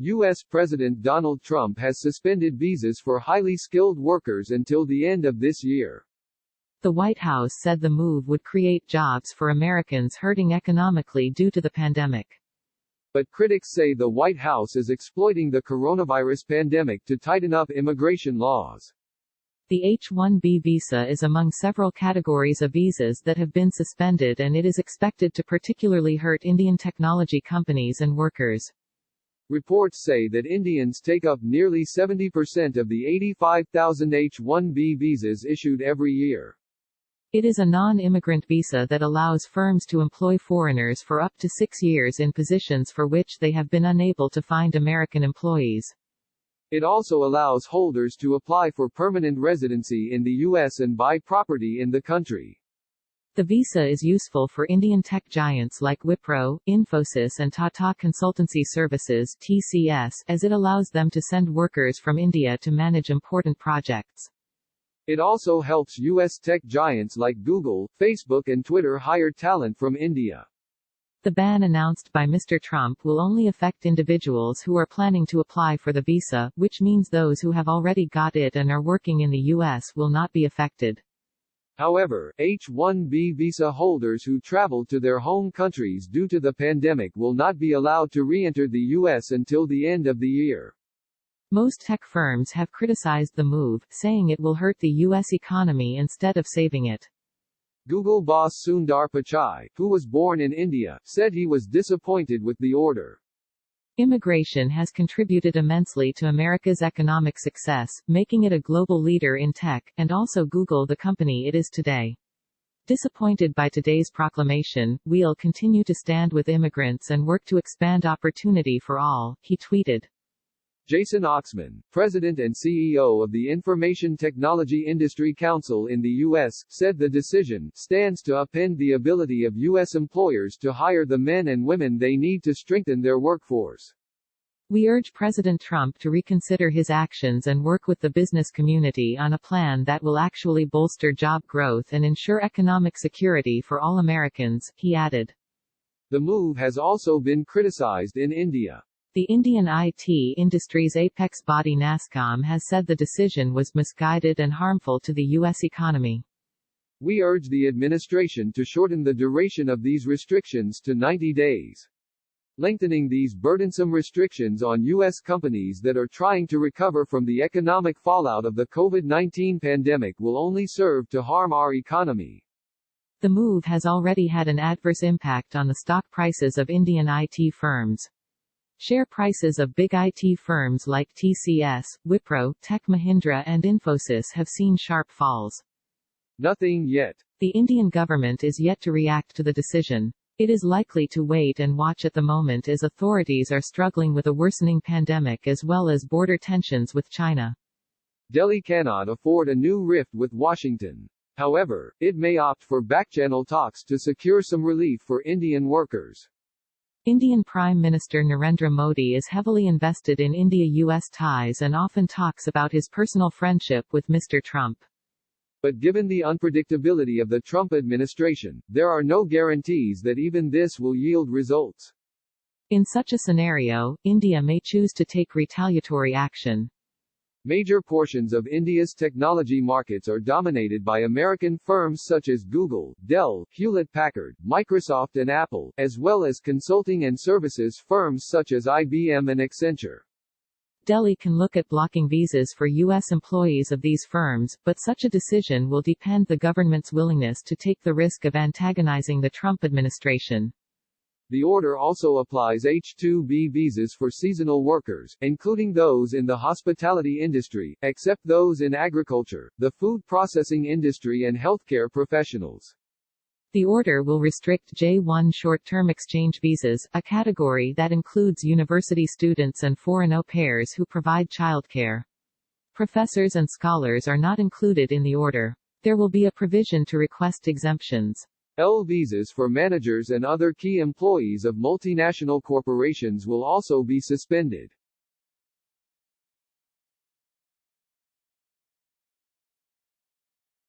U.S. President Donald Trump has suspended visas for highly skilled workers until the end of this year. The White House said the move would create jobs for Americans hurting economically due to the pandemic. But critics say the White House is exploiting the coronavirus pandemic to tighten up immigration laws. The H-1B visa is among several categories of visas that have been suspended, and it is expected to particularly hurt Indian technology companies and workers. Reports say that Indians take up nearly 70% of the 85,000 H-1B visas issued every year. It is a non-immigrant visa that allows firms to employ foreigners for up to 6 years in positions for which they have been unable to find American employees. It also allows holders to apply for permanent residency in the U.S. and buy property in the country. The visa is useful for Indian tech giants like Wipro, Infosys and Tata Consultancy Services (TCS), as it allows them to send workers from India to manage important projects. It also helps U.S. tech giants like Google, Facebook and Twitter hire talent from India. The ban announced by Mr. Trump will only affect individuals who are planning to apply for the visa, which means those who have already got it and are working in the U.S. will not be affected. However, H-1B visa holders who traveled to their home countries due to the pandemic will not be allowed to re-enter the U.S. until the end of the year. Most tech firms have criticized the move, saying it will hurt the U.S. economy instead of saving it. Google boss Sundar Pichai, who was born in India, said he was disappointed with the order. Immigration has contributed immensely to America's economic success, making it a global leader in tech, and also Google the company it is today. Disappointed by today's proclamation, we'll continue to stand with immigrants and work to expand opportunity for all, he tweeted. Jason Oxman, president and CEO of the Information Technology Industry Council in the U.S., said the decision stands to upend the ability of U.S. employers to hire the men and women they need to strengthen their workforce. We urge President Trump to reconsider his actions and work with the business community on a plan that will actually bolster job growth and ensure economic security for all Americans, he added. The move has also been criticized in India. The Indian IT industry's apex body NASSCOM has said the decision was misguided and harmful to the U.S. economy. We urge the administration to shorten the duration of these restrictions to 90 days. Lengthening these burdensome restrictions on U.S. companies that are trying to recover from the economic fallout of the COVID-19 pandemic will only serve to harm our economy. The move has already had an adverse impact on the stock prices of Indian IT firms. Share prices of big IT firms like TCS, Wipro, Tech Mahindra and Infosys have seen sharp falls. Nothing yet. The Indian government is yet to react to the decision. It is likely to wait and watch at the moment as authorities are struggling with a worsening pandemic as well as border tensions with China. Delhi cannot afford a new rift with Washington. However, it may opt for back-channel talks to secure some relief for Indian workers. Indian Prime Minister Narendra Modi is heavily invested in India-US ties and often talks about his personal friendship with Mr. Trump. But given the unpredictability of the Trump administration, there are no guarantees that even this will yield results. In such a scenario, India may choose to take retaliatory action. Major portions of India's technology markets are dominated by American firms such as Google, Dell, Hewlett-Packard, Microsoft and Apple, as well as consulting and services firms such as IBM and Accenture. Delhi can look at blocking visas for U.S. employees of these firms, but such a decision will depend on the government's willingness to take the risk of antagonizing the Trump administration. The order also applies H-2B visas for seasonal workers, including those in the hospitality industry, except those in agriculture, the food processing industry and healthcare professionals. The order will restrict J-1 short-term exchange visas, a category that includes university students and foreign au pairs who provide childcare. Professors and scholars are not included in the order. There will be a provision to request exemptions. L visas for managers and other key employees of multinational corporations will also be suspended.